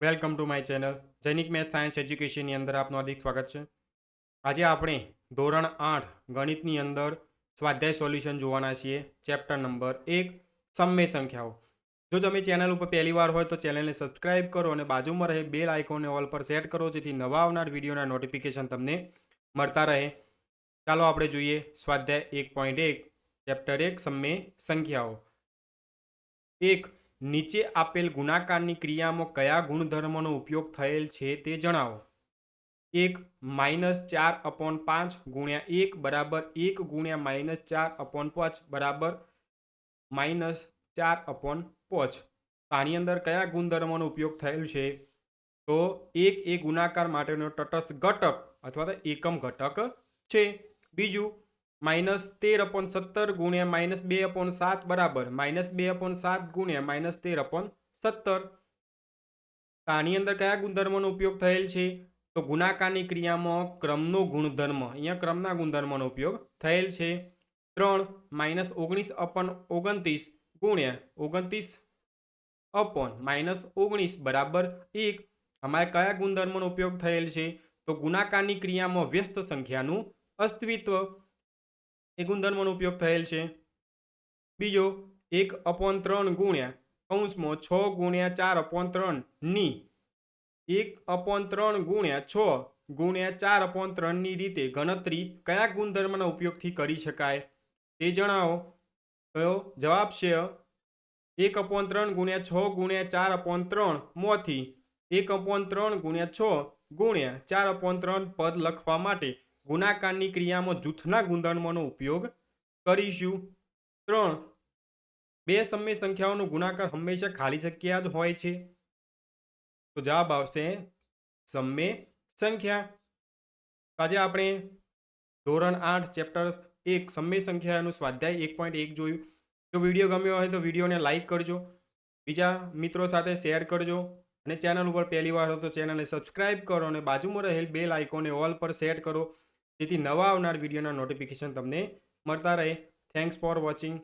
Welcome to my channel Jainik math science એજ્યુકેશનની અંદર આપનું હાર્દિક સ્વાગત છે. આજે આપણે ધોરણ 8 ગણિતની અંદર સ્વાધ્યાય સોલ્યુશન જોવાના છીએ. ચેપ્ટર નંબર 1 સમય સંખ્યાઓ. જો તમે ચેનલ ઉપર પહેલી વાર હોય તો ચેનલને સબસ્ક્રાઇબ કરો અને બાજુમાં રહે બેલ આઇકોનને ઓલ પર સેટ કરો, જેથી નવા આવનાર વિડીયોના નોટિફિકેશન તમને મળતા રહે. ચાલો આપણે જોઈએ સ્વાધ્યાય 1.1 ચેપ્ટર 1 સમય સંખ્યાઓ. 1. નીચે આપેલ ગુણાકારની ક્રિયામાં કયા ગુણધર્મનો ઉપયોગ થયેલ છે તે જણાવો. 1. -4/5 ગુણ્યા 1 બરાબર 1 ગુણ્યા -4/5 બરાબર -4/5. આની અંદર કયા ગુણધર્મનો ઉપયોગ થયેલ છે? તો 1 એ ગુણાકાર માટેનો તટસ્થ ઘટક અથવા તો એકમ ઘટક છે. બીજું, -13/17 ગુણ્યા -2/7 બરાબર -2/7 ગુણ્યા -13/17. આની અંદર કયા ગુણધર્મનો ઉપયોગ થયેલ છે? તો ગુણાકારની ક્રિયામાં ક્રમનો ગુણધર્મ, અહીંયા ક્રમના ગુણધર્મનો ઉપયોગ થયેલ છે. 3. -19/29 ગુણ્યા 29/-19 બરાબર 1. આમાં કયા ગુણધર્મનો ઉપયોગ થયેલ છે? તો ગુણાકારની ક્રિયામાં વ્યસ્ત સંખ્યાનું અસ્તિત્વ, એ ગુણધર્મનો ઉપયોગ થયેલ છે. બીજો, 1/3 ગુણ્યા 6 ગુણ્યા 4/3 ની 1/3 ગુણ્યા 6 ગુણ્યા 4/3 ની રીતે ગણતરી કયા ગુણધર્મના ઉપયોગથી કરી શકાય તે જણાવો. તો જવાબ છે 1/3 ગુણ્યા 6 ગુણ્યા 4/3 માંથી 1/3 ગુણ્યા 6 ગુણ્યા 4/3 પદ લખવા માટે ગુણાકારની ક્રિયામાં જૂથના ગુણધર્મનો ઉપયોગ કરીશું. 3. બે સમય સંખ્યાઓનો ગુણાકાર હંમેશા ખાલી જગ્યા જ હોય છે. તો જવાબ આવશે સમય સંખ્યા. આજે આપણે ધોરણ 8 ચેપ્ટર 1 સમય સંખ્યાનું સ્વાધ્યાય 1.1 જોયું. જો વિડીયો ગમ્યો હોય તો વિડીયોને લાઇક કરજો, બીજા મિત્રો સાથે શેર કરજો અને ચેનલ ઉપર પહેલી વાર હોય તો ચેનલને સબસ્ક્રાઇબ કરો અને બાજુમાં રહેલ બેલ આઇકોનને ઓલ પર સેટ કરો, જેથી નવા આવનાર વિડીયોના નોટિફિકેશન તમને મળતા રહે. Thanks for watching.